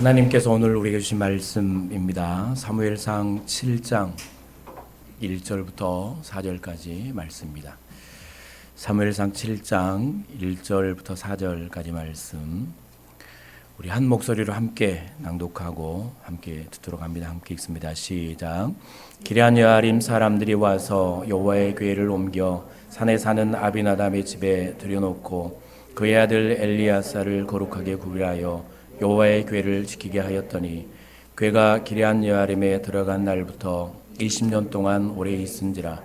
하나님께서 오늘 우리에게 주신 말씀입니다. 사무엘상 7장 1절부터 4절까지 말씀입니다. 사무엘상 7장 1절부터 4절까지 말씀, 우리 한 목소리로 함께 낭독하고 함께 듣도록 합니다. 함께 읽습니다. 시작. 기럇여아림 사람들이 와서 여호와의 궤를 옮겨 산에 사는 아비나답의 집에 들여놓고 그의 아들 엘리야사를 거룩하게 구별하여 여호와의 궤를 지키게 하였더니 궤가 기럇여아림에 들어간 날부터 20년 동안 오래 있은지라.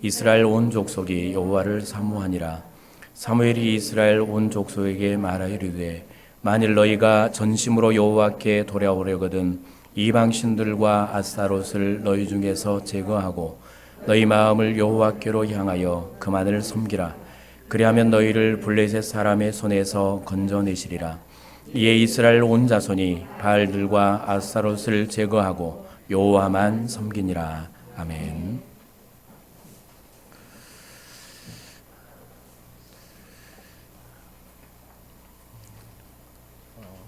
이스라엘 온 족속이 여호와를 사모하니라. 사무엘이 이스라엘 온 족속에게 말하이르되 만일 너희가 전심으로 여호와께 돌아오려거든 이방 신들과 아스타롯을 너희 중에서 제거하고 너희 마음을 여호와께로 향하여 그만을 섬기라. 그리하면 너희를 블레셋 사람의 손에서 건져내시리라. 이에 이스라엘 온 자손이 바알들과 아스타롯을 제거하고 여호와만 섬기니라. 아멘.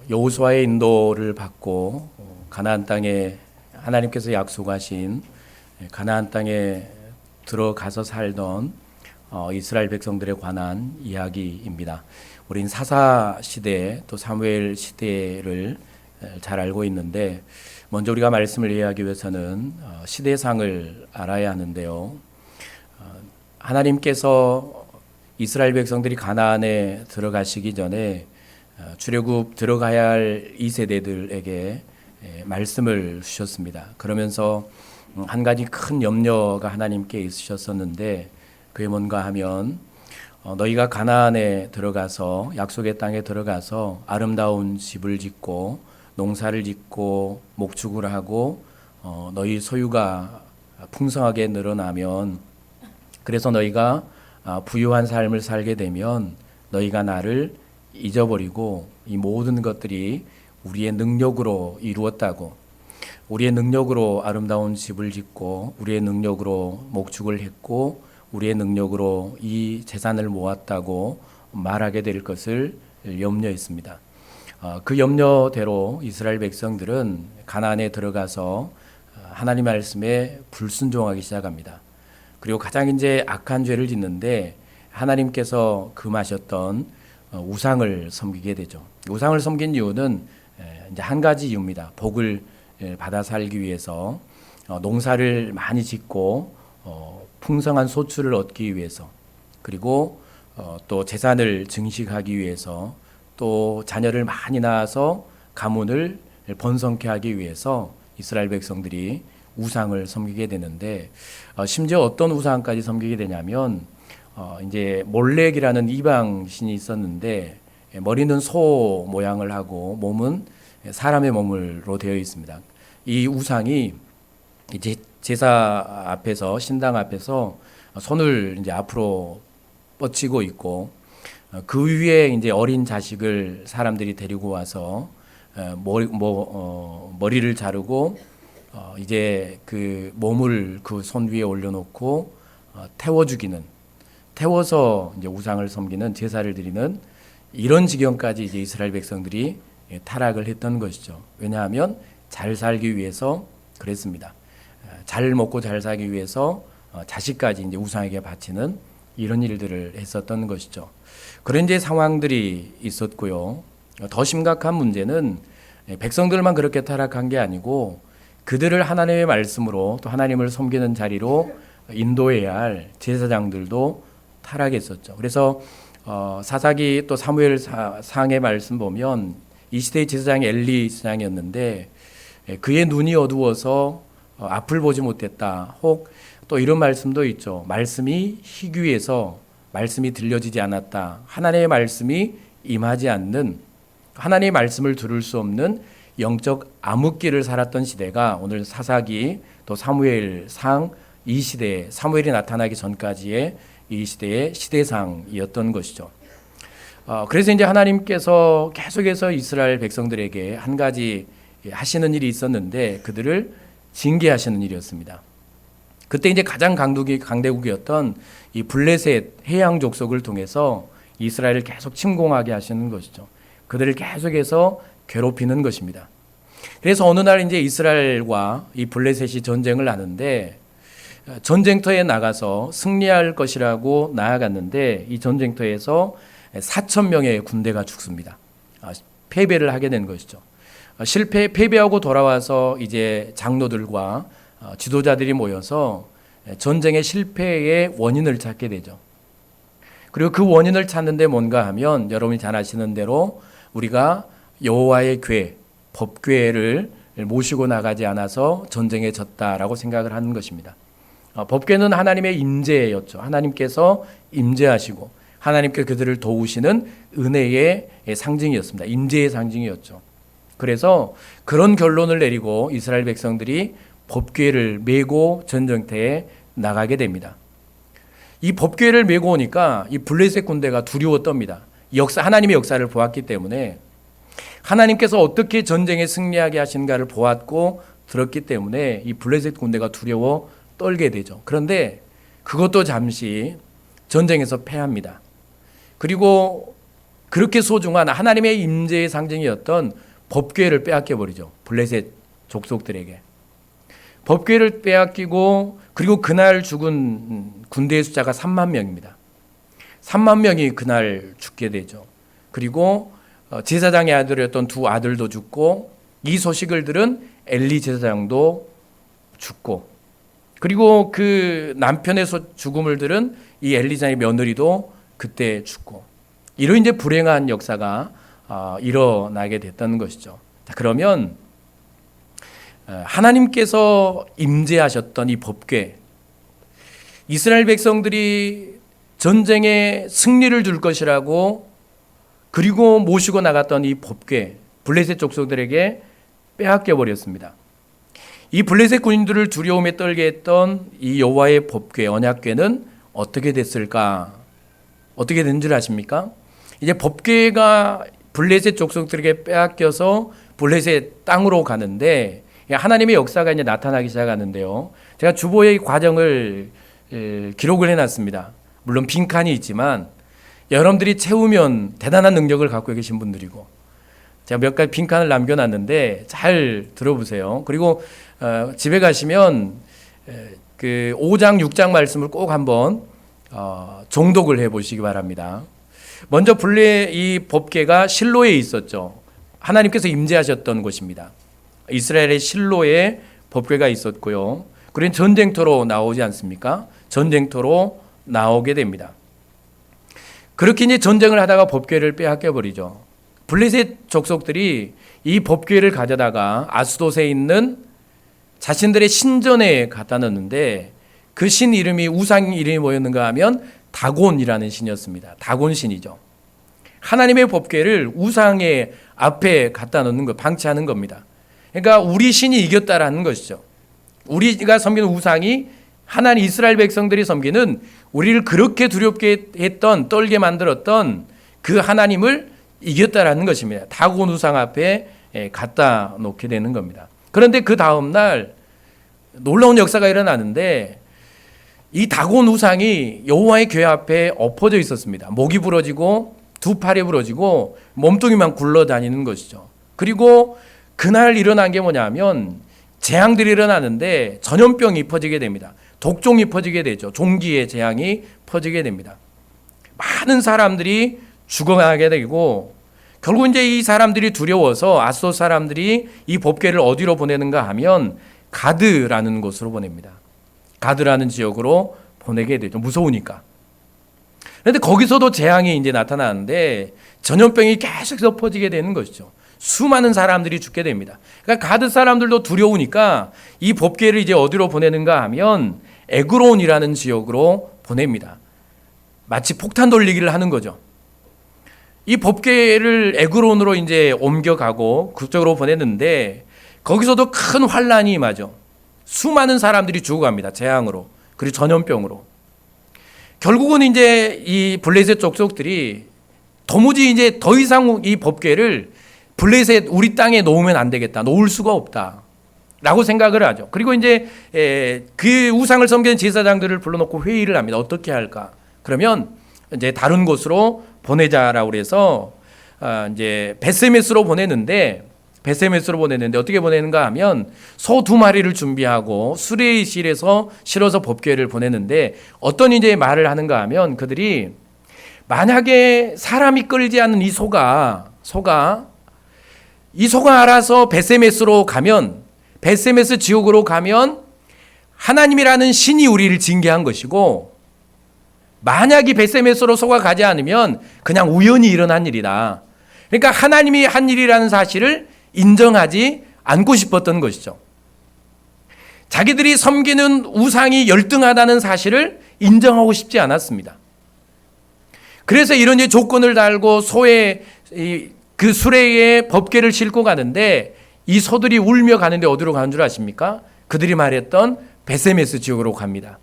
여호수아의 인도를 받고 가나안 땅에 하나님께서 약속하신 가나안 땅에 들어가서 살던 이스라엘 백성들에 관한 이야기입니다. 우린 사사 시대 또 사무엘 시대를 잘 알고 있는데, 먼저 우리가 말씀을 이해하기 위해서는 시대상을 알아야 하는데요. 하나님께서 이스라엘 백성들이 가나안에 들어가시기 전에 출애굽 들어가야 할 이 세대들에게 말씀을 주셨습니다. 그러면서 한 가지 큰 염려가 하나님께 있으셨었는데, 그게 뭔가 하면 너희가 가나안에 들어가서 약속의 땅에 들어가서 아름다운 집을 짓고 농사를 짓고 목축을 하고 너희 소유가 풍성하게 늘어나면, 그래서 너희가 부유한 삶을 살게 되면 너희가 나를 잊어버리고 이 모든 것들이 우리의 능력으로 이루었다고, 우리의 능력으로 아름다운 집을 짓고 우리의 능력으로 목축을 했고 우리의 능력으로 이 재산을 모았다고 말하게 될 것을 염려했습니다. 그 염려대로 이스라엘 백성들은 가나안에 들어가서 하나님 말씀에 불순종하기 시작합니다. 그리고 가장 이제 악한 죄를 짓는데, 하나님께서 금하셨던 우상을 섬기게 되죠. 우상을 섬긴 이유는 이제 한 가지 이유입니다. 복을 받아 살기 위해서, 농사를 많이 짓고 풍성한 소출을 얻기 위해서, 그리고 또 재산을 증식하기 위해서, 또 자녀를 많이 낳아서 가문을 번성케 하기 위해서 이스라엘 백성들이 우상을 섬기게 되는데, 심지어 어떤 우상까지 섬기게 되냐면 이제 몰렉이라는 이방 신이 있었는데, 머리는 소 모양을 하고 몸은 사람의 몸으로 되어 있습니다. 이 우상이 이제 제사 앞에서, 신당 앞에서 손을 이제 앞으로 뻗치고 있고, 그 위에 이제 어린 자식을 사람들이 데리고 와서 머리를 자르고 이제 그 몸을 그 손 위에 올려놓고 태워 죽이는, 태워서 이제 우상을 섬기는, 제사를 드리는 이런 지경까지 이제 이스라엘 백성들이 타락을 했던 것이죠. 왜냐하면 잘 살기 위해서 그랬습니다. 잘 먹고 잘 살기 위해서 자식까지 이제 우상에게 바치는 이런 일들을 했었던 것이죠. 그런 이제 상황들이 있었고요. 더 심각한 문제는 백성들만 그렇게 타락한 게 아니고 그들을 하나님의 말씀으로 또 하나님을 섬기는 자리로 인도해야 할 제사장들도 타락했었죠. 그래서 사사기 또 사무엘 상의 말씀 보면 이 시대의 제사장이 엘리 제사장이었는데 그의 눈이 어두워서 앞을 보지 못했다. 혹 또 이런 말씀도 있죠. 말씀이 희귀해서 말씀이 들려지지 않았다. 하나님의 말씀이 임하지 않는, 하나님의 말씀을 들을 수 없는 영적 암흑기를 살았던 시대가 오늘 사사기 또 사무엘상 이 시대에, 사무엘이 나타나기 전까지의 이 시대의 시대상이었던 것이죠. 그래서 이제 하나님께서 계속해서 이스라엘 백성들에게 한 가지 하시는 일이 있었는데, 그들을 징계하시는 일이었습니다. 그때 이제 가장 강대국이었던 이 블레셋 해양 족속을 통해서 이스라엘을 계속 침공하게 하시는 것이죠. 그들을 계속해서 괴롭히는 것입니다. 그래서 어느 날 이제 이스라엘과 이 블레셋이 전쟁을 하는데 전쟁터에 나가서 승리할 것이라고 나아갔는데 이 전쟁터에서 4천 명의 군대가 죽습니다. 패배를 하게 된 것이죠. 패배하고 돌아와서 이제 장로들과 지도자들이 모여서 전쟁의 실패의 원인을 찾게 되죠. 그리고 그 원인을 찾는데 뭔가 하면 여러분이 잘 아시는 대로 우리가 여호와의 궤, 법궤를 모시고 나가지 않아서 전쟁에 졌다라고 생각을 하는 것입니다. 법궤는 하나님의 임재였죠. 하나님께서 임재하시고 하나님께 그들을 도우시는 은혜의 상징이었습니다. 임재의 상징이었죠. 그래서 그런 결론을 내리고 이스라엘 백성들이 법궤를 메고 전쟁터에 나가게 됩니다. 이 법궤를 메고 오니까 이 블레셋 군대가 두려워 떱니다. 하나님의 역사를 보았기 때문에 하나님께서 어떻게 전쟁에 승리하게 하신가를 보았고 들었기 때문에 이 블레셋 군대가 두려워 떨게 되죠. 그런데 그것도 잠시 전쟁에서 패합니다. 그리고 그렇게 소중한 하나님의 임재의 상징이었던 법궤를 빼앗겨 버리죠. 블레셋 족속들에게. 법궤를 빼앗기고 그리고 그날 죽은 군대의 숫자가 3만 명입니다. 3만 명이 그날 죽게 되죠. 그리고 제사장의 아들이었던 두 아들도 죽고 이 소식을 들은 엘리 제사장도 죽고 그리고 그 남편의 죽음을 들은 이 엘리사의 며느리도 그때 죽고 이런 이제 불행한 역사가 일어나게 됐다는 것이죠. 자, 그러면 하나님께서 임재하셨던 이 법궤, 이스라엘 백성들이 전쟁에 승리를 줄 것이라고 그리고 모시고 나갔던 이 법궤, 블레셋 족속들에게 빼앗겨 버렸습니다. 이 블레셋 군인들을 두려움에 떨게 했던 이 여호와의 법궤, 언약궤는 어떻게 됐을까? 어떻게 된 줄 아십니까? 이제 법궤가 블레셋 족속들에게 빼앗겨서 블레셋 땅으로 가는데 하나님의 역사가 이제 나타나기 시작하는데요. 제가 주보의 과정을 기록을 해놨습니다. 물론 빈칸이 있지만 여러분들이 채우면 대단한 능력을 갖고 계신 분들이고 제가 몇 가지 빈칸을 남겨놨는데 잘 들어보세요. 그리고 집에 가시면 그 5장 6장 말씀을 꼭 한번 정독을 해보시기 바랍니다. 먼저 이 법궤가 실로에 있었죠. 하나님께서 임재하셨던 곳입니다. 이스라엘의 실로에 법궤가 있었고요. 그런 전쟁터로 나오지 않습니까? 전쟁터로 나오게 됩니다. 그렇게 이제 전쟁을 하다가 법궤를 빼앗겨 버리죠. 블레셋 족속들이 이 법궤를 가져다가 아스돗에 있는 자신들의 신전에 갖다 놨는데 그 신 이름이 우상 이름이 뭐였는가 하면 다곤이라는 신이었습니다. 다곤 신이죠. 하나님의 법궤를 우상의 앞에 갖다 놓는 거, 방치하는 겁니다. 그러니까 우리 신이 이겼다라는 것이죠. 우리가 섬기는 우상이 하나님 이스라엘 백성들이 섬기는 우리를 그렇게 두렵게 했던 떨게 만들었던 그 하나님을 이겼다라는 것입니다. 다곤 우상 앞에 갖다 놓게 되는 겁니다. 그런데 그 다음 날 놀라운 역사가 일어나는데 이 다곤 우상이 여호와의 궤 앞에 엎어져 있었습니다. 목이 부러지고 두 팔이 부러지고 몸뚱이만 굴러다니는 것이죠. 그리고 그날 일어난 게 뭐냐면 재앙들이 일어나는데 전염병이 퍼지게 됩니다. 독종이 퍼지게 되죠. 종기의 재앙이 퍼지게 됩니다. 많은 사람들이 죽어가게 되고 결국 이제 이 사람들이 두려워서 아스돗 사람들이 이 법궤를 어디로 보내는가 하면 가드라는 곳으로 보냅니다. 가드라는 지역으로 보내게 되죠. 무서우니까. 그런데 거기서도 재앙이 이제 나타나는데 전염병이 계속해서 퍼지게 되는 것이죠. 수많은 사람들이 죽게 됩니다. 그러니까 가드 사람들도 두려우니까 이 법궤를 이제 어디로 보내는가 하면 에그론이라는 지역으로 보냅니다. 마치 폭탄 돌리기를 하는 거죠. 이 법궤를 에그론으로 이제 옮겨가고 그쪽으로 보냈는데 거기서도 큰 환란이 임하죠. 수많은 사람들이 죽어갑니다. 재앙으로 그리고 전염병으로. 결국은 이제 이 블레셋 족속들이 도무지 이제 더 이상 이 법궤를 블레셋 우리 땅에 놓으면 안 되겠다. 놓을 수가 없다. 라고 생각을 하죠. 그리고 이제 그 우상을 섬기는 제사장들을 불러놓고 회의를 합니다. 어떻게 할까? 그러면 이제 다른 곳으로 보내자라고 그래서 이제 베스메스로 보내는데 베세메스로 보냈는데 어떻게 보내는가 하면 소 2마리를 준비하고 수레의 실에서 실어서 법궤를 보냈는데 어떤 이제 말을 하는가 하면 그들이 만약에 사람이 끌지 않는 이 소가 알아서 베세메스로 가면, 베세메스 지옥으로 가면 하나님이라는 신이 우리를 징계한 것이고, 만약 이 베세메스로 소가 가지 않으면 그냥 우연히 일어난 일이다. 그러니까 하나님이 한 일이라는 사실을 인정하지 않고 싶었던 것이죠. 자기들이 섬기는 우상이 열등하다는 사실을 인정하고 싶지 않았습니다. 그래서 이런 조건을 달고 소의 그 수레에 법궤를 싣고 가는데 이 소들이 울며 가는데 어디로 가는 줄 아십니까? 그들이 말했던 베세메스 지역으로 갑니다.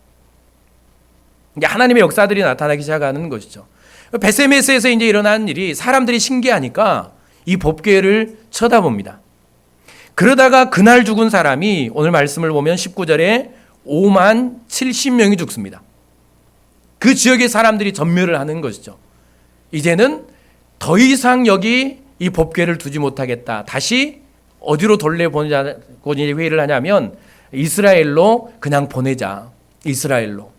하나님의 역사들이 나타나기 시작하는 것이죠. 베세메스에서 이제 일어난 일이 사람들이 신기하니까 이 법궤를 쳐다봅니다. 그러다가 그날 죽은 사람이 오늘 말씀을 보면 19절에 5만 70명이 죽습니다. 그 지역의 사람들이 전멸을 하는 것이죠. 이제는 더 이상 여기 이 법궤를 두지 못하겠다. 다시 어디로 돌려보내자고 회의를 하냐면 이스라엘로 그냥 보내자. 이스라엘로.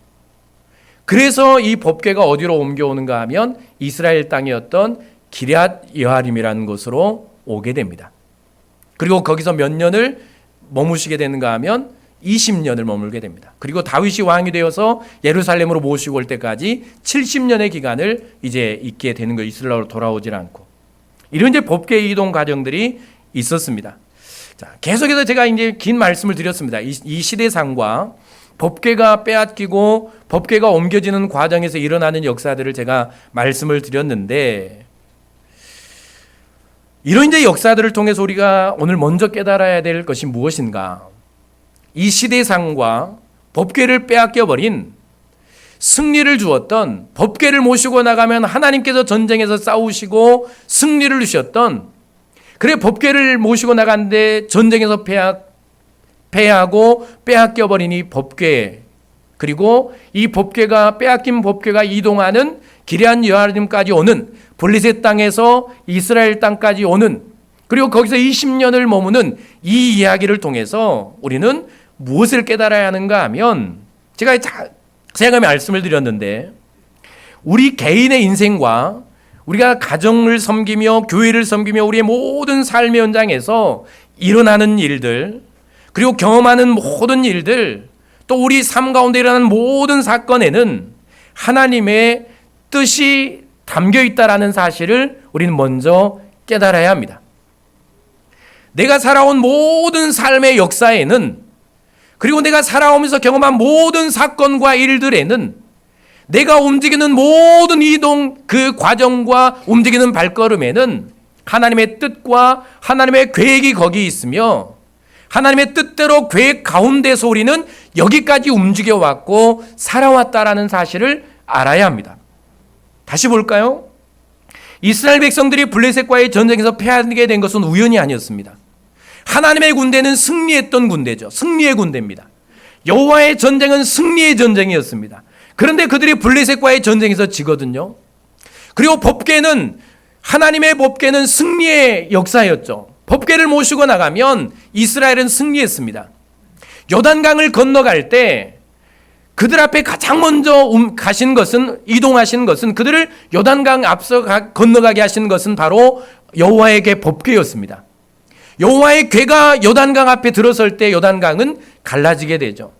그래서 이 법궤가 어디로 옮겨오는가 하면 이스라엘 땅이었던 기럇 여아림이라는 곳으로 오게 됩니다. 그리고 거기서 몇 년을 머무시게 되는가 하면 20년을 머물게 됩니다. 그리고 다윗이 왕이 되어서 예루살렘으로 모시고 올 때까지 70년의 기간을 이제 있게 되는 거예요. 이스라엘로 돌아오질 않고. 이런 이제 법궤 이동 과정들이 있었습니다. 자, 계속해서 제가 이제 긴 말씀을 드렸습니다. 이 시대상과 법궤가 빼앗기고 법궤가 옮겨지는 과정에서 일어나는 역사들을 제가 말씀을 드렸는데, 이런 이제 역사들을 통해서 우리가 오늘 먼저 깨달아야 될 것이 무엇인가? 이 시대상과 법궤를 빼앗겨버린, 승리를 주었던, 법궤를 모시고 나가면 하나님께서 전쟁에서 싸우시고 승리를 주셨던, 그래 법궤를 모시고 나갔는데 전쟁에서 패하고 빼앗겨버린 이 법궤, 그리고 이 법궤가 빼앗긴 법궤가 이동하는 기럇 여아림까지 오는, 블레셋 땅에서 이스라엘 땅까지 오는, 그리고 거기서 20년을 머무는 이 이야기를 통해서 우리는 무엇을 깨달아야 하는가 하면, 제가 자세하게 말씀을 드렸는데, 우리 개인의 인생과 우리가 가정을 섬기며 교회를 섬기며 우리의 모든 삶의 현장에서 일어나는 일들, 그리고 경험하는 모든 일들, 또 우리 삶 가운데 일어나는 모든 사건에는 하나님의 뜻이 담겨 있다라는 사실을 우리는 먼저 깨달아야 합니다. 내가 살아온 모든 삶의 역사에는, 그리고 내가 살아오면서 경험한 모든 사건과 일들에는, 내가 움직이는 모든 이동 그 과정과 움직이는 발걸음에는 하나님의 뜻과 하나님의 계획이 거기 있으며, 하나님의 뜻대로 계획 가운데서 우리는 여기까지 움직여 왔고 살아왔다라는 사실을 알아야 합니다. 다시 볼까요? 이스라엘 백성들이 블레셋과의 전쟁에서 패하게 된 것은 우연이 아니었습니다. 하나님의 군대는 승리했던 군대죠. 승리의 군대입니다. 여호와의 전쟁은 승리의 전쟁이었습니다. 그런데 그들이 블레셋과의 전쟁에서 지거든요. 그리고 법궤는, 하나님의 법궤는 승리의 역사였죠. 법궤를 모시고 나가면 이스라엘은 승리했습니다. 요단강을 건너갈 때 그들 앞에 가장 먼저 가신 것은, 이동하신 것은, 그들을 요단강 앞서 건너가게 하신 것은 바로 여호와의 궤 법궤였습니다. 여호와의 궤가 요단강 앞에 들어설 때 요단강은 갈라지게 되죠.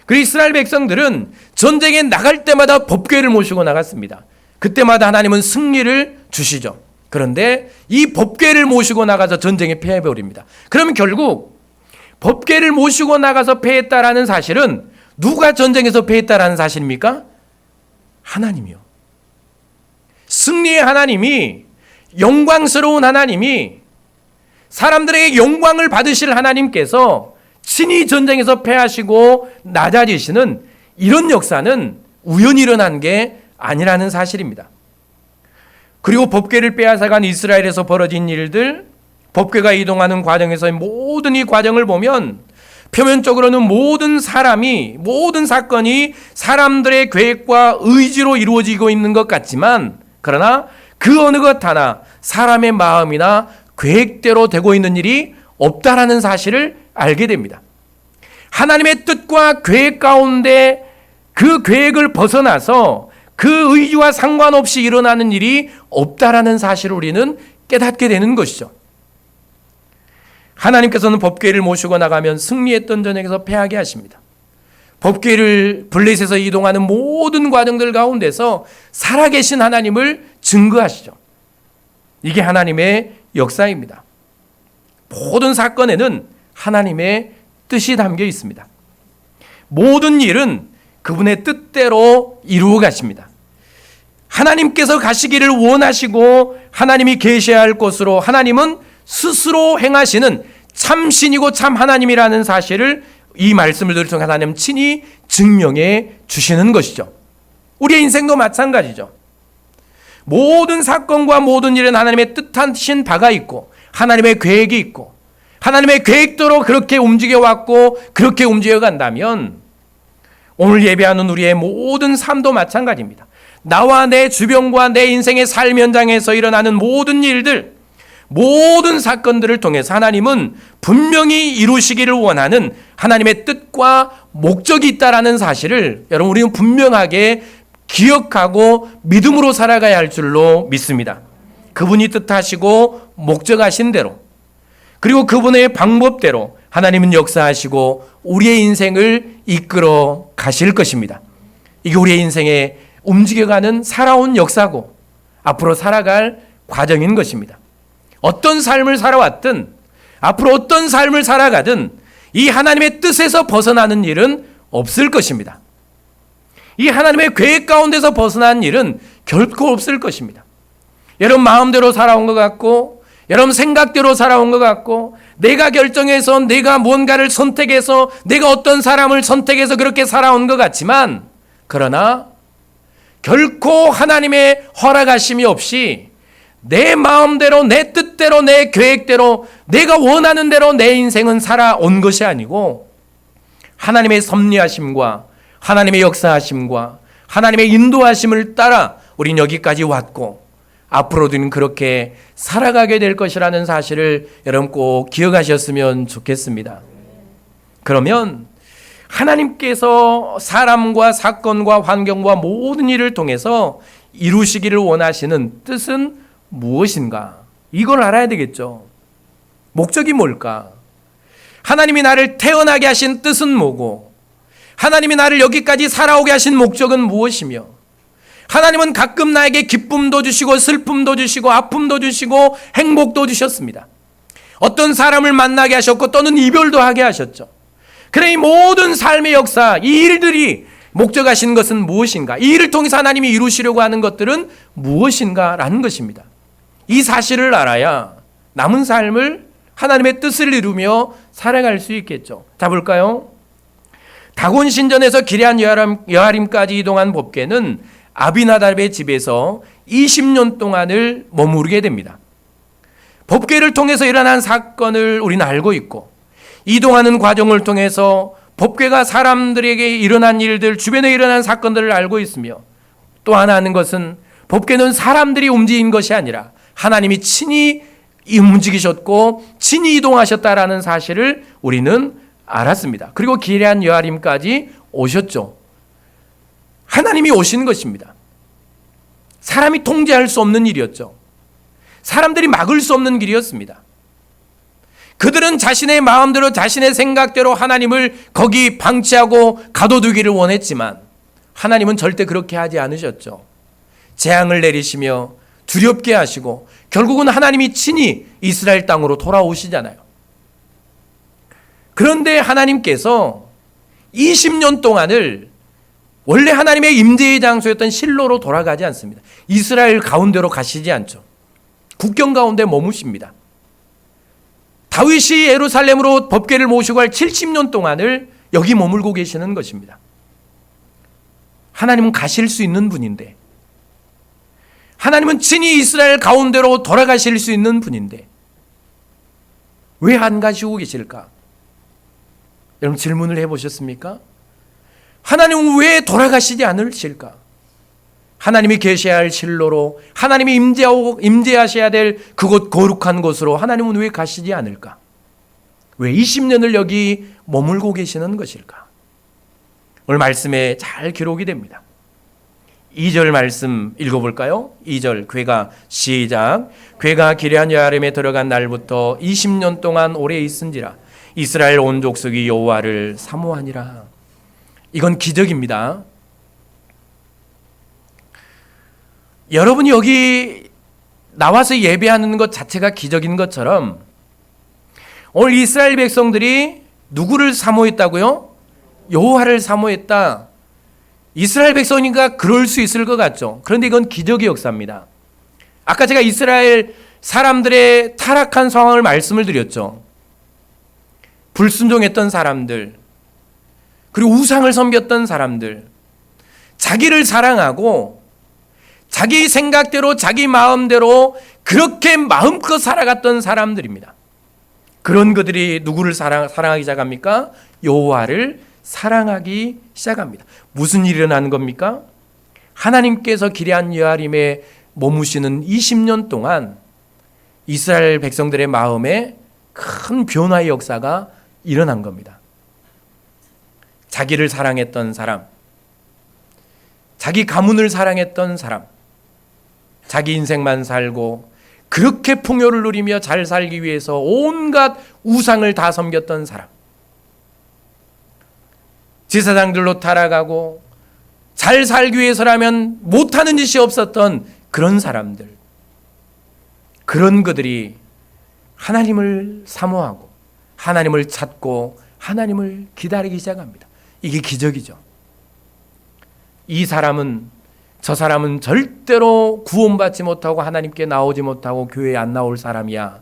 그리고 이스라엘 백성들은 전쟁에 나갈 때마다 법궤를 모시고 나갔습니다. 그때마다 하나님은 승리를 주시죠. 그런데 이 법궤를 모시고 나가서 전쟁에 패해버립니다. 그러면 결국 법궤를 모시고 나가서 패했다라는 사실은 누가 전쟁에서 패했다라는 사실입니까? 하나님이요. 승리의 하나님이, 영광스러운 하나님이, 사람들에게 영광을 받으실 하나님께서 친히 전쟁에서 패하시고 낮아지시는 이런 역사는 우연히 일어난 게 아니라는 사실입니다. 그리고 법궤를 빼앗아간 이스라엘에서 벌어진 일들, 법궤가 이동하는 과정에서의 모든 이 과정을 보면 표면적으로는 모든 사람이, 모든 사건이 사람들의 계획과 의지로 이루어지고 있는 것 같지만, 그러나 그 어느 것 하나 사람의 마음이나 계획대로 되고 있는 일이 없다라는 사실을 알게 됩니다. 하나님의 뜻과 계획 가운데 그 계획을 벗어나서 그 의지와 상관없이 일어나는 일이 없다라는 사실을 우리는 깨닫게 되는 것이죠. 하나님께서는 법궤를 모시고 나가면 승리했던 전쟁에서 패하게 하십니다. 법궤를 블레셋에서 이동하는 모든 과정들 가운데서 살아계신 하나님을 증거하시죠. 이게 하나님의 역사입니다. 모든 사건에는 하나님의 뜻이 담겨 있습니다. 모든 일은 그분의 뜻대로 이루어 가십니다. 하나님께서 가시기를 원하시고 하나님이 계셔야 할 곳으로 하나님은 스스로 행하시는 참신이고 참 하나님이라는 사실을 이 말씀을 통해 하나님 친히 증명해 주시는 것이죠. 우리의 인생도 마찬가지죠. 모든 사건과 모든 일은 하나님의 뜻하신 바가 있고 하나님의 계획이 있고 하나님의 계획대로 그렇게 움직여왔고 그렇게 움직여간다면 오늘 예배하는 우리의 모든 삶도 마찬가지입니다. 나와 내 주변과 내 인생의 삶 현장에서 일어나는 모든 일들, 모든 사건들을 통해서 하나님은 분명히 이루시기를 원하는 하나님의 뜻과 목적이 있다라는 사실을 여러분 우리는 분명하게 기억하고 믿음으로 살아가야 할 줄로 믿습니다. 그분이 뜻하시고 목적하신 대로 그리고 그분의 방법대로 하나님은 역사하시고 우리의 인생을 이끌어 가실 것입니다. 이게 우리의 인생에 움직여가는 살아온 역사고 앞으로 살아갈 과정인 것입니다. 어떤 삶을 살아왔든 앞으로 어떤 삶을 살아가든 이 하나님의 뜻에서 벗어나는 일은 없을 것입니다. 이 하나님의 계획 가운데서 벗어난 일은 결코 없을 것입니다. 여러분 마음대로 살아온 것 같고 여러분 생각대로 살아온 것 같고 내가 결정해서 내가 뭔가를 선택해서 내가 어떤 사람을 선택해서 그렇게 살아온 것 같지만 그러나 결코 하나님의 허락하심이 없이 내 마음대로 내 뜻대로 내 계획대로 내가 원하는 대로 내 인생은 살아온 것이 아니고 하나님의 섭리하심과 하나님의 역사하심과 하나님의 인도하심을 따라 우린 여기까지 왔고 앞으로도 그렇게 살아가게 될 것이라는 사실을 여러분 꼭 기억하셨으면 좋겠습니다. 그러면 하나님께서 사람과 사건과 환경과 모든 일을 통해서 이루시기를 원하시는 뜻은 무엇인가? 이걸 알아야 되겠죠. 목적이 뭘까? 하나님이 나를 태어나게 하신 뜻은 뭐고 하나님이 나를 여기까지 살아오게 하신 목적은 무엇이며 하나님은 가끔 나에게 기쁨도 주시고 슬픔도 주시고 아픔도 주시고 행복도 주셨습니다. 어떤 사람을 만나게 하셨고 또는 이별도 하게 하셨죠. 그래 이 모든 삶의 역사 이 일들이 목적하신 것은 무엇인가? 이 일을 통해서 하나님이 이루시려고 하는 것들은 무엇인가라는 것입니다. 이 사실을 알아야 남은 삶을 하나님의 뜻을 이루며 살아갈 수 있겠죠. 자 볼까요? 다곤 신전에서 기럇 여아림까지 이동한 법궤는 아비나답의 집에서 20년 동안을 머무르게 됩니다. 법궤를 통해서 일어난 사건을 우리는 알고 있고 이동하는 과정을 통해서 법궤가 사람들에게 일어난 일들, 주변에 일어난 사건들을 알고 있으며 또 하나 하는 것은 법궤는 사람들이 움직인 것이 아니라 하나님이 친히 움직이셨고 친히 이동하셨다라는 사실을 우리는 알았습니다. 그리고 기럇 여아림까지 오셨죠. 하나님이 오신 것입니다. 사람이 통제할 수 없는 일이었죠. 사람들이 막을 수 없는 길이었습니다. 그들은 자신의 마음대로 자신의 생각대로 하나님을 거기 방치하고 가둬두기를 원했지만 하나님은 절대 그렇게 하지 않으셨죠. 재앙을 내리시며 두렵게 하시고 결국은 하나님이 친히 이스라엘 땅으로 돌아오시잖아요. 그런데 하나님께서 20년 동안을 원래 하나님의 임재의 장소였던 실로로 돌아가지 않습니다. 이스라엘 가운데로 가시지 않죠. 국경 가운데 머무십니다. 다윗이 예루살렘으로 법궤를 모시고 할 70년 동안을 여기 머물고 계시는 것입니다. 하나님은 가실 수 있는 분인데 하나님은 친히 이스라엘 가운데로 돌아가실 수 있는 분인데 왜 안 가시고 계실까? 여러분 질문을 해보셨습니까? 하나님은 왜 돌아가시지 않으실까? 하나님이 계셔야 실로로 하나님이 임재하셔야 될 그곳 거룩한 곳으로 하나님은 왜 가시지 않을까? 왜 20년을 여기 머물고 계시는 것일까? 오늘 말씀에 잘 기록이 됩니다. 2절 말씀 읽어볼까요? 2절 시작. 괴가 기럇 여아림에 들어간 날부터 20년 동안 오래 있은지라 이스라엘 온 족속이 여호와를 사모하니라. 이건 기적입니다. 여러분이 여기 나와서 예배하는 것 자체가 기적인 것처럼 오늘 이스라엘 백성들이 누구를 사모했다고요? 여호와를 사모했다. 이스라엘 백성이니까 그럴 수 있을 것 같죠. 그런데 이건 기적의 역사입니다. 아까 제가 이스라엘 사람들의 타락한 상황을 말씀을 드렸죠. 불순종했던 사람들, 그리고 우상을 섬겼던 사람들, 자기를 사랑하고 자기 생각대로 자기 마음대로 그렇게 마음껏 살아갔던 사람들입니다. 그런 그들이 누구를 사랑하기 시작합니까? 여호와를 사랑하기 시작합니다. 무슨 일이 일어나는 겁니까? 하나님께서 기럇 여아림에 머무시는 20년 동안 이스라엘 백성들의 마음에 큰 변화의 역사가 일어난 겁니다. 자기를 사랑했던 사람, 자기 가문을 사랑했던 사람, 자기 인생만 살고 그렇게 풍요를 누리며 잘 살기 위해서 온갖 우상을 다 섬겼던 사람, 제사장들로 타락하고 잘 살기 위해서라면 못하는 짓이 없었던 그런 사람들, 그런 그들이 하나님을 사모하고 하나님을 찾고 하나님을 기다리기 시작합니다. 이게 기적이죠. 이 사람은 저 사람은 절대로 구원받지 못하고 하나님께 나오지 못하고 교회에 안 나올 사람이야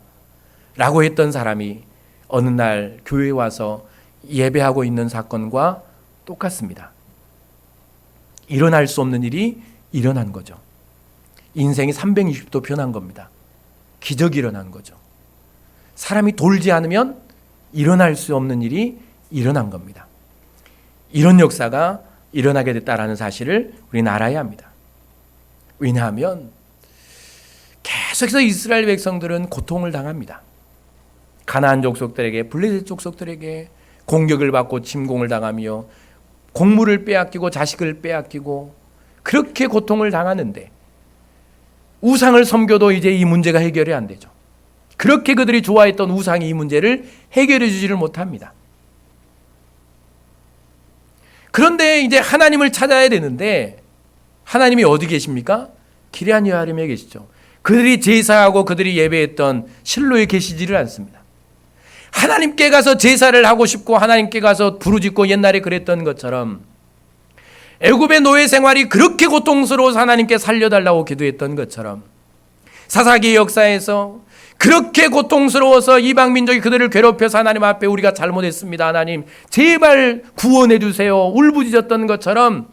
라고 했던 사람이 어느 날 교회에 와서 예배하고 있는 사건과 똑같습니다. 일어날 수 없는 일이 일어난 거죠. 인생이 360도 변한 겁니다. 기적이 일어난 거죠. 사람이 돌지 않으면 일어날 수 없는 일이 일어난 겁니다. 이런 역사가 일어나게 됐다라는 사실을 우리는 알아야 합니다. 왜냐하면 계속해서 이스라엘 백성들은 고통을 당합니다. 가나안 족속들에게, 블레셋 족속들에게 공격을 받고 침공을 당하며 곡물을 빼앗기고 자식을 빼앗기고 그렇게 고통을 당하는데 우상을 섬겨도 이제 이 문제가 해결이 안 되죠. 그렇게 그들이 좋아했던 우상이 이 문제를 해결해 주지를 못합니다. 그런데 이제 하나님을 찾아야 되는데 하나님이 어디 계십니까? 기럇 여아림에 계시죠. 그들이 제사하고 그들이 예배했던 실로에 계시지를 않습니다. 하나님께 가서 제사를 하고 싶고 하나님께 가서 부르짖고 옛날에 그랬던 것처럼 애굽의 노예 생활이 그렇게 고통스러워서 하나님께 살려달라고 기도했던 것처럼 사사기 역사에서 그렇게 고통스러워서 이방 민족이 그들을 괴롭혀서 하나님 앞에 우리가 잘못했습니다. 하나님 제발 구원해 주세요. 울부짖었던 것처럼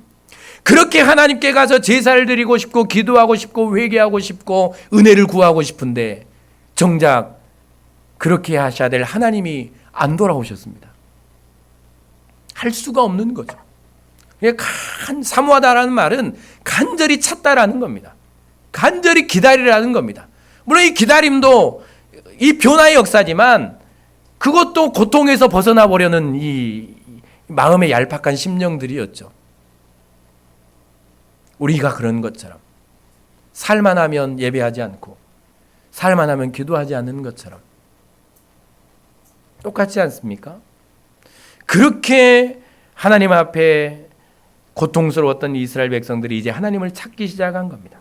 그렇게 하나님께 가서 제사를 드리고 싶고 기도하고 싶고 회개하고 싶고 은혜를 구하고 싶은데 정작 그렇게 하셔야 될 하나님이 안 돌아오셨습니다. 할 수가 없는 거죠. 사모하다라는 말은 간절히 찾다라는 겁니다. 간절히 기다리라는 겁니다. 물론 이 기다림도 이 변화의 역사지만 그것도 고통에서 벗어나 보려는 이 마음의 얄팍한 심령들이었죠. 우리가 그런 것처럼 살만 하면 예배하지 않고 살만 하면 기도하지 않는 것처럼 똑같지 않습니까? 그렇게 하나님 앞에 고통스러웠던 이스라엘 백성들이 이제 하나님을 찾기 시작한 겁니다.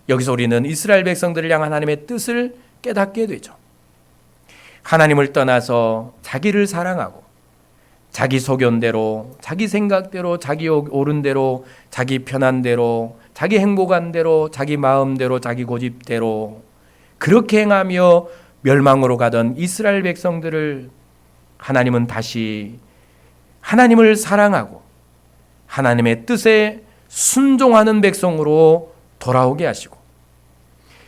여기서 우리는 이스라엘 백성들을 향한 하나님의 뜻을 깨닫게 되죠. 하나님을 떠나서 자기를 사랑하고 자기 소견대로, 자기 생각대로, 자기 옳은 대로, 자기 편한 대로, 자기 행복한 대로, 자기 마음대로, 자기 고집대로 그렇게 행하며 멸망으로 가던 이스라엘 백성들을 하나님은 다시 하나님을 사랑하고 하나님의 뜻에 순종하는 백성으로 돌아오게 하시고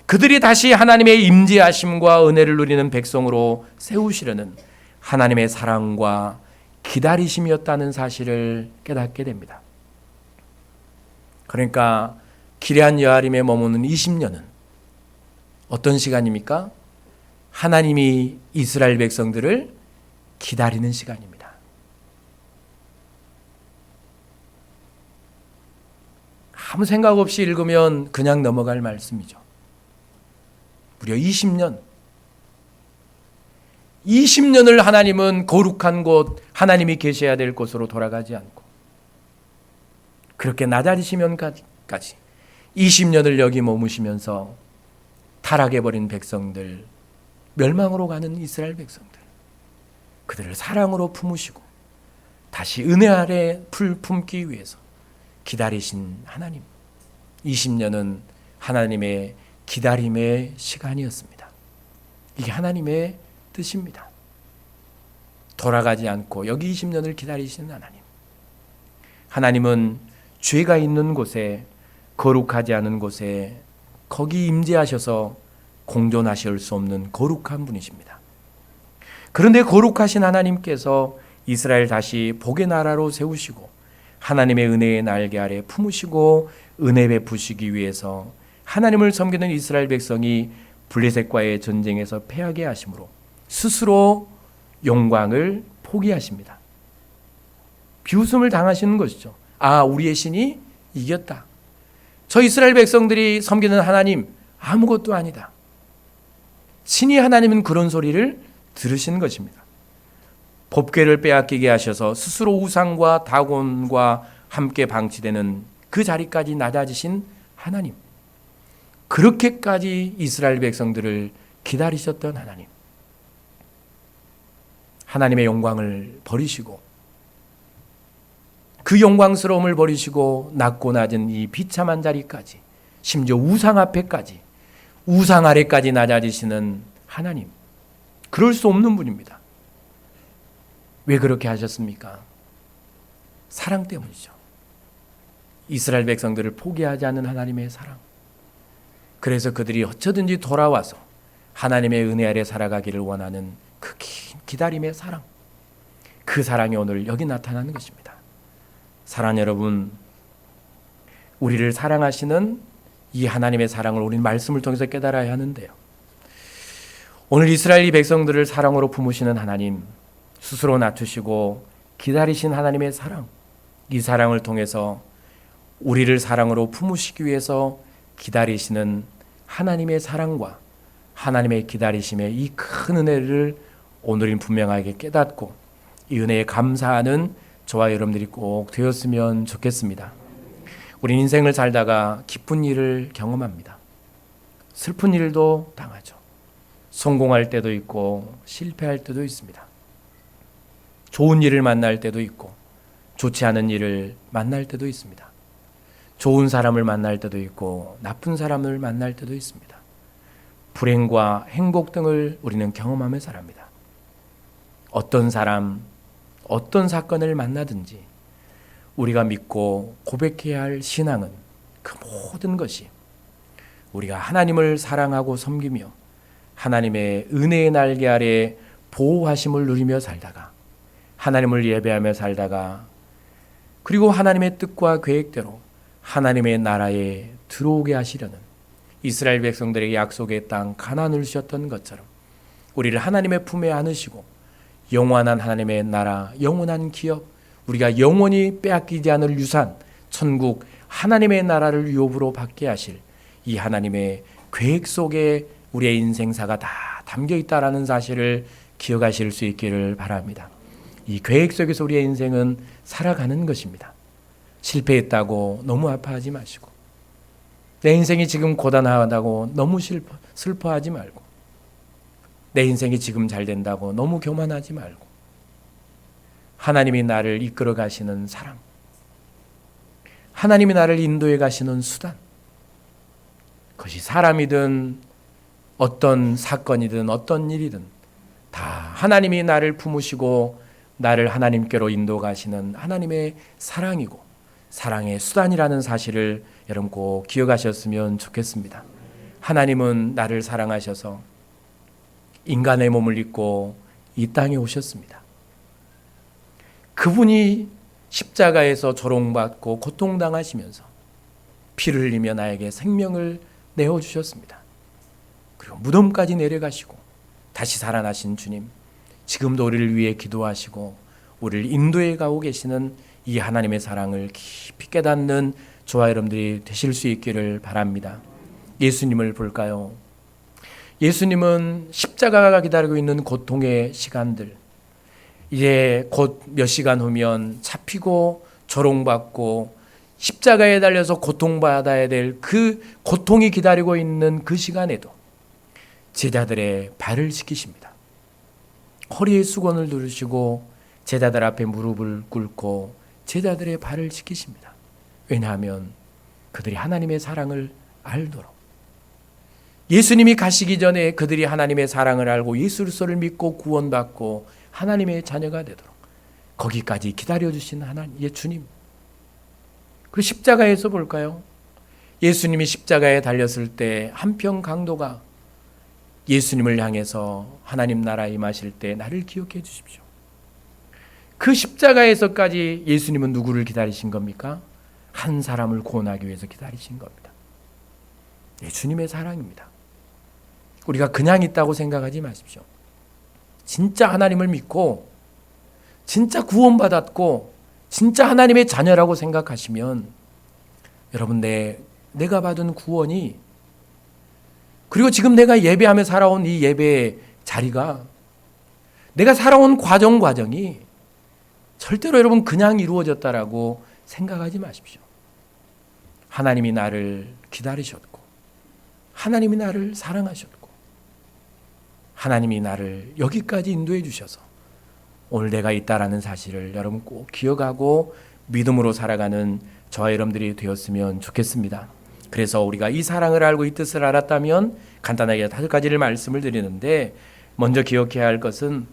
그들이 다시 하나님의 임재하심과 은혜를 누리는 백성으로 세우시려는 하나님의 사랑과 기다리심이었다는 사실을 깨닫게 됩니다. 그러니까 기럇 여아림에 머무는 20년은 어떤 시간입니까? 하나님이 이스라엘 백성들을 기다리는 시간입니다. 아무 생각 없이 읽으면 그냥 넘어갈 말씀이죠. 무려 20년. 20년을 하나님은 거룩한 곳, 하나님이 계셔야 될 곳으로 돌아가지 않고 그렇게 나다리시면까지 20년을 여기 머무시면서 타락해버린 백성들, 멸망으로 가는 이스라엘 백성들, 그들을 사랑으로 품으시고 다시 은혜 아래 품기 위해서 기다리신 하나님. 20년은 하나님의 기다림의 시간이었습니다. 이게 하나님의 뜻입니다. 돌아가지 않고 여기 20년을 기다리시는 하나님. 하나님은 죄가 있는 곳에, 거룩하지 않은 곳에 거기 임재하셔서 공존하실 수 없는 거룩한 분이십니다. 그런데 거룩하신 하나님께서 이스라엘 다시 복의 나라로 세우시고 하나님의 은혜의 날개 아래 품으시고 은혜 베푸시기 위해서 하나님을 섬기는 이스라엘 백성이 블레셋과의 전쟁에서 패하게 하심으로 스스로 영광을 포기하십니다. 비웃음을 당하시는 것이죠. 아, 우리의 신이 이겼다. 저 이스라엘 백성들이 섬기는 하나님 아무것도 아니다. 신이 하나님은 그런 소리를 들으신 것입니다. 법궤를 빼앗기게 하셔서 스스로 우상과 다곤과 함께 방치되는 그 자리까지 낮아지신 하나님. 그렇게까지 이스라엘 백성들을 기다리셨던 하나님. 하나님의 영광을 버리시고 그 영광스러움을 버리시고 낮고 낮은 이 비참한 자리까지, 심지어 우상 앞에까지, 우상 아래까지 낮아지시는 하나님. 그럴 수 없는 분입니다. 왜 그렇게 하셨습니까? 사랑 때문이죠. 이스라엘 백성들을 포기하지 않는 하나님의 사랑. 그래서 그들이 어쩌든지 돌아와서 하나님의 은혜 아래 살아가기를 원하는 그 긴 기다림의 사랑. 그 사랑이 오늘 여기 나타나는 것입니다. 사랑 여러분, 우리를 사랑하시는 이 하나님의 사랑을 우리는 말씀을 통해서 깨달아야 하는데요. 오늘 이스라엘 백성들을 사랑으로 품으시는 하나님, 스스로 낮추시고 기다리신 하나님의 사랑, 이 사랑을 통해서 우리를 사랑으로 품으시기 위해서 기다리시는 하나님의 사랑과 하나님의 기다리심의 이 큰 은혜를 오늘은 분명하게 깨닫고 이 은혜에 감사하는 저와 여러분들이 꼭 되었으면 좋겠습니다. 우리 인생을 살다가 기쁜 일을 경험합니다. 슬픈 일도 당하죠. 성공할 때도 있고 실패할 때도 있습니다. 좋은 일을 만날 때도 있고 좋지 않은 일을 만날 때도 있습니다. 좋은 사람을 만날 때도 있고 나쁜 사람을 만날 때도 있습니다. 불행과 행복 등을 우리는 경험하며 살아갑니다. 어떤 사람, 어떤 사건을 만나든지 우리가 믿고 고백해야 할 신앙은 그 모든 것이 우리가 하나님을 사랑하고 섬기며 하나님의 은혜의 날개 아래 보호하심을 누리며 살다가 하나님을 예배하며 살다가 그리고 하나님의 뜻과 계획대로 하나님의 나라에 들어오게 하시려는 이스라엘 백성들에게 약속의 땅 가나안을 주셨던 것처럼 우리를 하나님의 품에 안으시고 영원한 하나님의 나라, 영원한 기업, 우리가 영원히 빼앗기지 않을 유산, 천국, 하나님의 나라를 유업으로 받게 하실 이 하나님의 계획 속에 우리의 인생사가 다 담겨 있다라는 사실을 기억하실 수 있기를 바랍니다. 이 계획 속에서 우리의 인생은 살아가는 것입니다. 실패했다고 너무 아파하지 마시고 내 인생이 지금 고단하다고 너무 슬퍼하지 말고 내 인생이 지금 잘 된다고 너무 교만하지 말고 하나님이 나를 이끌어 가시는 사랑, 하나님이 나를 인도해 가시는 수단, 그것이 사람이든 어떤 사건이든 어떤 일이든 다 하나님이 나를 품으시고 나를 하나님께로 인도 가시는 하나님의 사랑이고 사랑의 수단이라는 사실을 여러분 꼭 기억하셨으면 좋겠습니다. 하나님은 나를 사랑하셔서 인간의 몸을 입고 이 땅에 오셨습니다. 그분이 십자가에서 조롱받고 고통당하시면서 피를 흘리며 나에게 생명을 내어주셨습니다. 그리고 무덤까지 내려가시고 다시 살아나신 주님, 지금도 우리를 위해 기도하시고 우리를 인도해 가고 계시는 이 하나님의 사랑을 깊이 깨닫는 저와 여러분들이 되실 수 있기를 바랍니다. 예수님을 볼까요? 예수님은 십자가가 기다리고 있는 고통의 시간들, 이제 곧 몇 시간 후면 잡히고 조롱받고 십자가에 달려서 고통받아야 될 그 고통이 기다리고 있는 그 시간에도 제자들의 발을 씻기십니다. 허리에 수건을 두르시고 제자들 앞에 무릎을 꿇고 제자들의 발을 씻기십니다. 왜냐하면 그들이 하나님의 사랑을 알도록, 예수님이 가시기 전에 그들이 하나님의 사랑을 알고 예수 그리스도를 믿고 구원받고 하나님의 자녀가 되도록 거기까지 기다려주신 하나님의 주님. 그리고 십자가에서 볼까요? 예수님이 십자가에 달렸을 때 한평 강도가 예수님을 향해서 하나님 나라에 임하실 때 나를 기억해 주십시오. 그 십자가에서까지 예수님은 누구를 기다리신 겁니까? 한 사람을 구원하기 위해서 기다리신 겁니다. 주님의 사랑입니다. 우리가 그냥 있다고 생각하지 마십시오. 진짜 하나님을 믿고 진짜 구원받았고 진짜 하나님의 자녀라고 생각하시면 여러분, 내가 받은 구원이, 그리고 지금 내가 예배하며 살아온 이 예배의 자리가, 내가 살아온 과정이 절대로 여러분 그냥 이루어졌다라고 생각하지 마십시오. 하나님이 나를 기다리셨고 하나님이 나를 사랑하셨고 하나님이 나를 여기까지 인도해 주셔서 오늘 내가 있다라는 사실을 여러분 꼭 기억하고 믿음으로 살아가는 저와 여러분들이 되었으면 좋겠습니다. 그래서 우리가 이 사랑을 알고 이 뜻을 알았다면 간단하게 5가지를 말씀을 드리는데, 먼저 기억해야 할 것은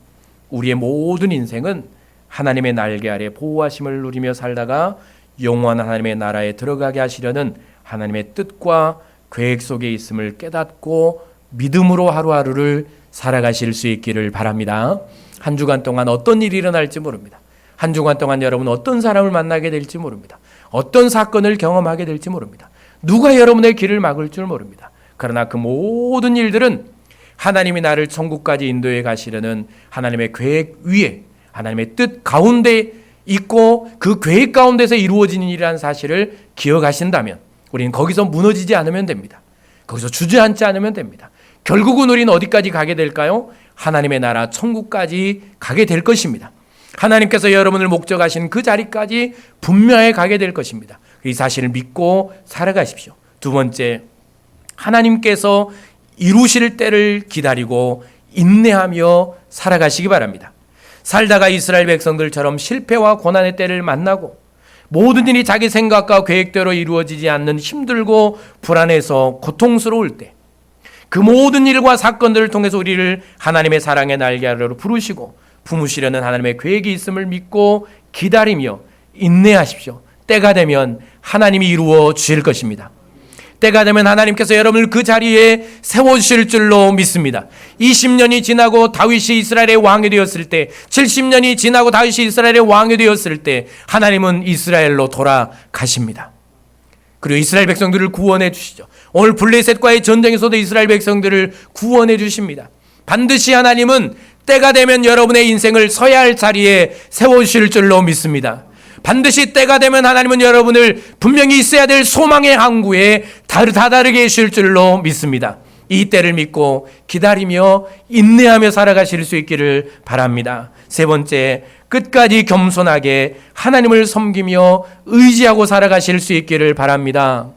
우리의 모든 인생은 하나님의 날개 아래 보호하심을 누리며 살다가 영원한 하나님의 나라에 들어가게 하시려는 하나님의 뜻과 계획 속에 있음을 깨닫고 믿음으로 하루하루를 살아가실 수 있기를 바랍니다. 한 주간 동안 어떤 일이 일어날지 모릅니다. 한 주간 동안 여러분 어떤 사람을 만나게 될지 모릅니다. 어떤 사건을 경험하게 될지 모릅니다. 누가 여러분의 길을 막을 줄 모릅니다. 그러나 그 모든 일들은 하나님이 나를 천국까지 인도해 가시려는 하나님의 계획 위에, 하나님의 뜻 가운데 있고 그 계획 가운데서 이루어지는 일이라는 사실을 기억하신다면 우리는 거기서 무너지지 않으면 됩니다. 거기서 주저앉지 않으면 됩니다. 결국은 우리는 어디까지 가게 될까요? 하나님의 나라 천국까지 가게 될 것입니다. 하나님께서 여러분을 목적하신 그 자리까지 분명히 가게 될 것입니다. 이 사실을 믿고 살아가십시오. 두 번째, 하나님께서 이루실 때를 기다리고 인내하며 살아가시기 바랍니다. 살다가 이스라엘 백성들처럼 실패와 고난의 때를 만나고 모든 일이 자기 생각과 계획대로 이루어지지 않는 힘들고 불안해서 고통스러울 때, 그 모든 일과 사건들을 통해서 우리를 하나님의 사랑의 날개 아래로 부르시고 품으시려는 하나님의 계획이 있음을 믿고 기다리며 인내하십시오. 때가 되면 하나님이 이루어 주실 것입니다. 때가 되면 하나님께서 여러분을 그 자리에 세워주실 줄로 믿습니다. 20년이 지나고 다윗이 이스라엘의 왕이 되었을 때, 70년이 지나고 다윗이 이스라엘의 왕이 되었을 때 하나님은 이스라엘로 돌아가십니다. 그리고 이스라엘 백성들을 구원해 주시죠. 오늘 블레셋과의 전쟁에서도 이스라엘 백성들을 구원해 주십니다. 반드시 하나님은 때가 되면 여러분의 인생을 서야 할 자리에 세워주실 줄로 믿습니다. 반드시 때가 되면 하나님은 여러분을 분명히 있어야 될 소망의 항구에 다다르게 해주실 줄로 믿습니다. 이 때를 믿고 기다리며 인내하며 살아가실 수 있기를 바랍니다. 세 번째, 끝까지 겸손하게 하나님을 섬기며 의지하고 살아가실 수 있기를 바랍니다.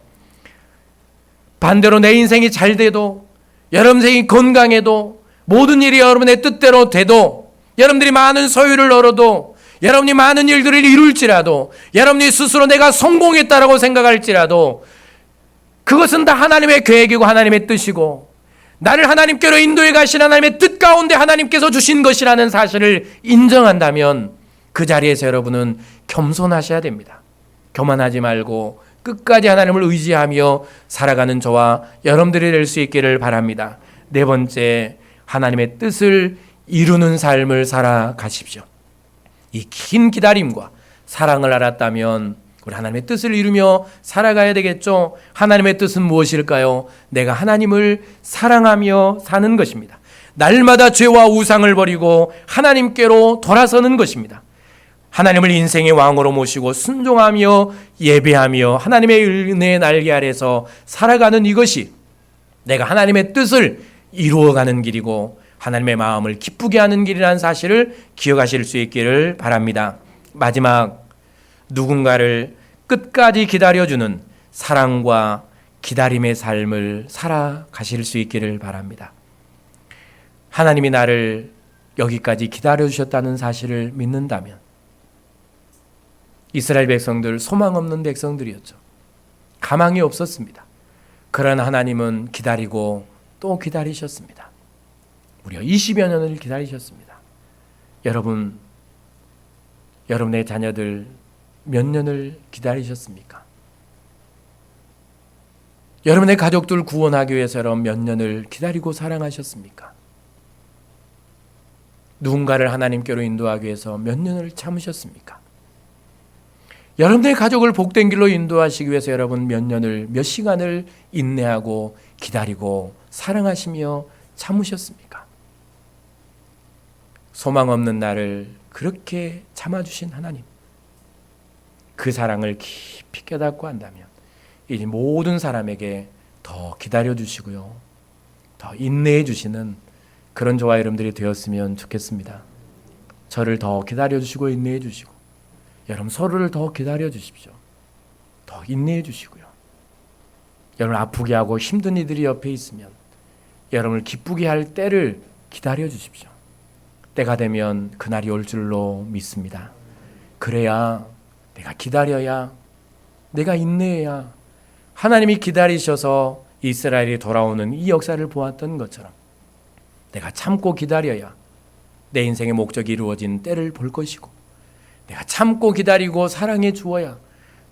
반대로 내 인생이 잘 돼도, 여러분 인생이 건강해도, 모든 일이 여러분의 뜻대로 돼도, 여러분들이 많은 소유를 얻어도, 여러분이 많은 일들을 이룰지라도, 여러분이 스스로 내가 성공했다라고 생각할지라도 그것은 다 하나님의 계획이고 하나님의 뜻이고 나를 하나님께로 인도해 가신 하나님의 뜻 가운데 하나님께서 주신 것이라는 사실을 인정한다면 그 자리에서 여러분은 겸손하셔야 됩니다. 교만하지 말고 끝까지 하나님을 의지하며 살아가는 저와 여러분들이 될 수 있기를 바랍니다. 네 번째, 하나님의 뜻을 이루는 삶을 살아가십시오. 이 긴 기다림과 사랑을 알았다면 우리 하나님의 뜻을 이루며 살아가야 되겠죠. 하나님의 뜻은 무엇일까요? 내가 하나님을 사랑하며 사는 것입니다. 날마다 죄와 우상을 버리고 하나님께로 돌아서는 것입니다. 하나님을 인생의 왕으로 모시고 순종하며 예배하며 하나님의 은혜의 날개 아래서 살아가는 이것이 내가 하나님의 뜻을 이루어가는 길이고 하나님의 마음을 기쁘게 하는 길이라는 사실을 기억하실 수 있기를 바랍니다. 마지막, 누군가를 끝까지 기다려주는 사랑과 기다림의 삶을 살아가실 수 있기를 바랍니다. 하나님이 나를 여기까지 기다려주셨다는 사실을 믿는다면, 이스라엘 백성들 소망 없는 백성들이었죠. 가망이 없었습니다. 그러나 하나님은 기다리고 또 기다리셨습니다. 무려 20여 년을 기다리셨습니다. 여러분, 여러분의 자녀들 몇 년을 기다리셨습니까? 여러분의 가족들 구원하기 위해서 여러분 몇 년을 기다리고 사랑하셨습니까? 누군가를 하나님께로 인도하기 위해서 몇 년을 참으셨습니까? 여러분의 가족을 복된 길로 인도하시기 위해서 여러분 몇 시간을 인내하고 기다리고 사랑하시며 참으셨습니까? 소망 없는 나를 그렇게 참아주신 하나님, 그 사랑을 깊이 깨닫고 한다면 이 모든 사람에게 더 기다려주시고요, 더 인내해주시는 그런 저와 여러분들이 되었으면 좋겠습니다. 저를 더 기다려주시고 인내해주시고 여러분 서로를 더 기다려주십시오. 더 인내해주시고요. 여러분 아프게 하고 힘든 이들이 옆에 있으면 여러분을 기쁘게 할 때를 기다려주십시오. 때가 되면 그날이 올 줄로 믿습니다. 그래야, 내가 기다려야, 내가 인내해야 하나님이 기다리셔서 이스라엘이 돌아오는 이 역사를 보았던 것처럼 내가 참고 기다려야 내 인생의 목적이 이루어진 때를 볼 것이고, 내가 참고 기다리고 사랑해 주어야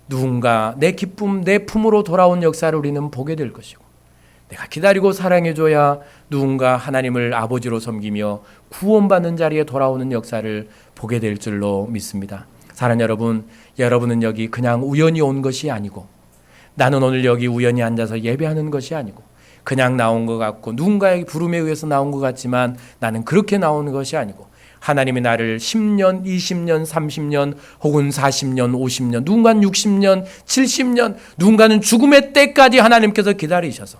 누군가 내 기쁨, 내 품으로 돌아온 역사를 우리는 보게 될 것이고, 내가 기다리고 사랑해 줘야 누군가 하나님을 아버지로 섬기며 구원받는 자리에 돌아오는 역사를 보게 될 줄로 믿습니다. 사랑하는 여러분, 여러분은 여기 그냥 우연히 온 것이 아니고, 나는 오늘 여기 우연히 앉아서 예배하는 것이 아니고, 그냥 나온 것 같고 누군가의 부름에 의해서 나온 것 같지만 나는 그렇게 나오는 것이 아니고, 하나님이 나를 10년, 20년, 30년 혹은 40년, 50년, 누군가는 60년, 70년, 누군가는 죽음의 때까지 하나님께서 기다리셔서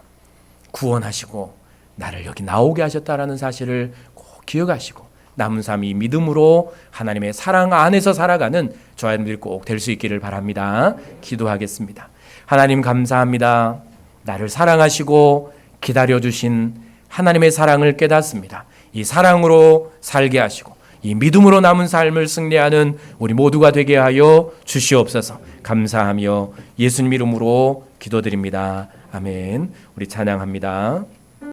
구원하시고 나를 여기 나오게 하셨다라는 사실을 꼭 기억하시고 남은 삶이 믿음으로 하나님의 사랑 안에서 살아가는 저와 여러분들이 꼭 될 수 있기를 바랍니다. 기도하겠습니다. 하나님 감사합니다. 나를 사랑하시고 기다려주신 하나님의 사랑을 깨닫습니다. 이 사랑으로 살게 하시고 이 믿음으로 남은 삶을 승리하는 우리 모두가 되게 하여 주시옵소서. 감사하며 예수님 이름으로 기도드립니다. 아멘. 우리 찬양합니다.